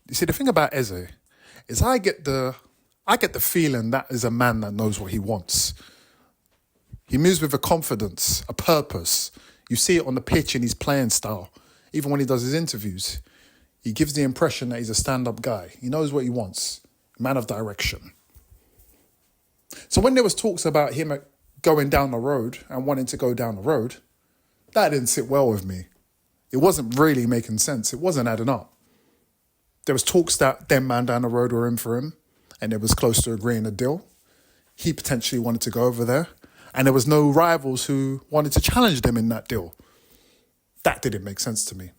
You see, the thing about Eze is I get the feeling that is a man that knows what he wants. He moves with a confidence, a purpose. You see it on the pitch in his playing style. Even when he does his interviews, he gives the impression that he's a stand-up guy. He knows what he wants. Man of direction. So when there was talks about him going down the road and wanting to go down the road, that didn't sit well with me. It wasn't really making sense. It wasn't adding up. There was talks that them man down the road were in for him, and it was close to agreeing a deal. He potentially wanted to go over there, and there was no rivals who wanted to challenge them in that deal. That didn't make sense to me.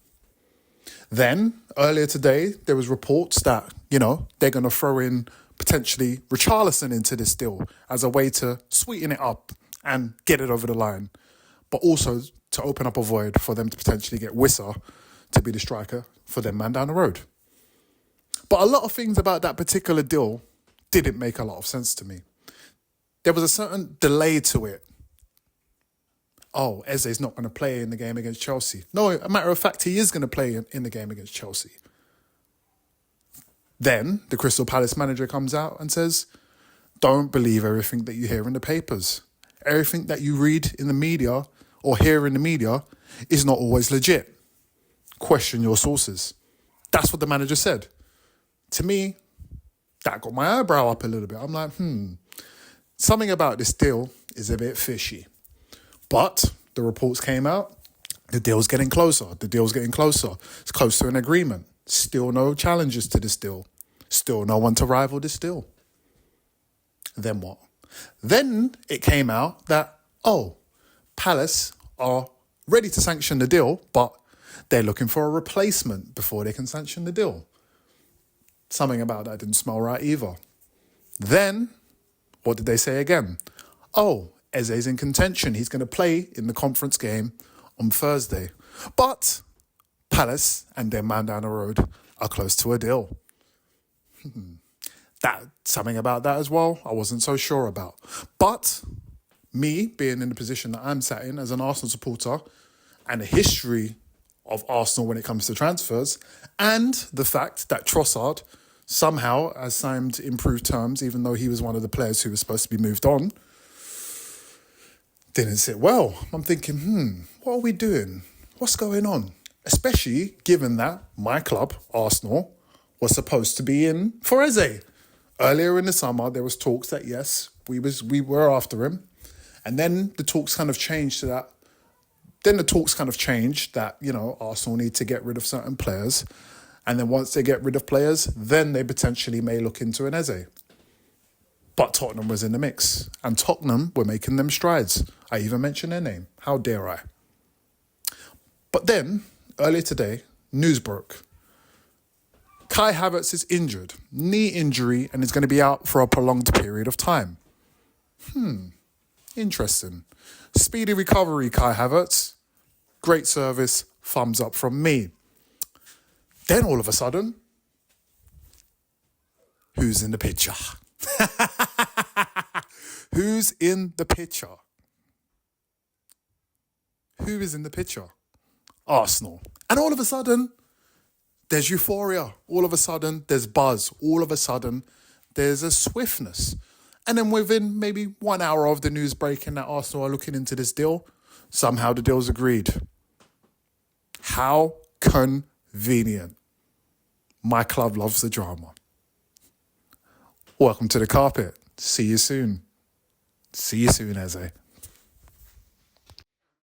Then, earlier today, there was reports that, they're going to throw in potentially Richarlison into this deal as a way to sweeten it up and get it over the line, but also to open up a void for them to potentially get Wissa to be the striker for them man down the road. But a lot of things about that particular deal didn't make a lot of sense to me. There was a certain delay to it. Oh, Eze's not going to play in the game against Chelsea. No, a matter of fact, he is going to play in the game against Chelsea. Then the Crystal Palace manager comes out and says, don't believe everything that you hear in the papers. Everything that you read in the media or hear in the media is not always legit. Question your sources. That's what the manager said. To me, that got my eyebrow up a little bit. I'm like, something about this deal is a bit fishy. But the reports came out. The deal's getting closer. It's close to an agreement. Still no challenges to this deal. Still no one to rival this deal. Then what? Then it came out that, Palace are ready to sanction the deal, but they're looking for a replacement before they can sanction the deal. Something about that didn't smell right either. Then, what did they say again? Eze's in contention. He's going to play in the conference game on Thursday. But Palace and their man down the road are close to a deal. Something about that as well, I wasn't so sure about. But me being in the position that I'm sat in as an Arsenal supporter and a history of Arsenal when it comes to transfers, and the fact that Trossard somehow has signed improved terms, even though he was one of the players who was supposed to be moved on, didn't sit well. I'm thinking, what are we doing? What's going on? Especially given that my club, Arsenal, was supposed to be in for Eze. Earlier in the summer, there was talks that, yes, we were after him. And then the talks kind of changed to that. Then the talks kind of changed that, Arsenal need to get rid of certain players. And then once they get rid of players, then they potentially may look into an Eze. But Tottenham was in the mix. And Tottenham were making them strides. I even mentioned their name. How dare I? But then, earlier today, news broke. Kai Havertz is injured. Knee injury, and is going to be out for a prolonged period of time. Interesting. Speedy recovery, Kai Havertz. Great service. Thumbs up from me. Then all of a sudden, who's in the picture? Who's in the picture? Who is in the picture? Arsenal. And all of a sudden, there's euphoria. All of a sudden, there's buzz. All of a sudden, there's a swiftness. And then within maybe 1 hour of the news breaking that Arsenal are looking into this deal, somehow the deal's agreed. How convenient. My club loves the drama. Welcome to the carpet. See you soon. See you soon, Eze.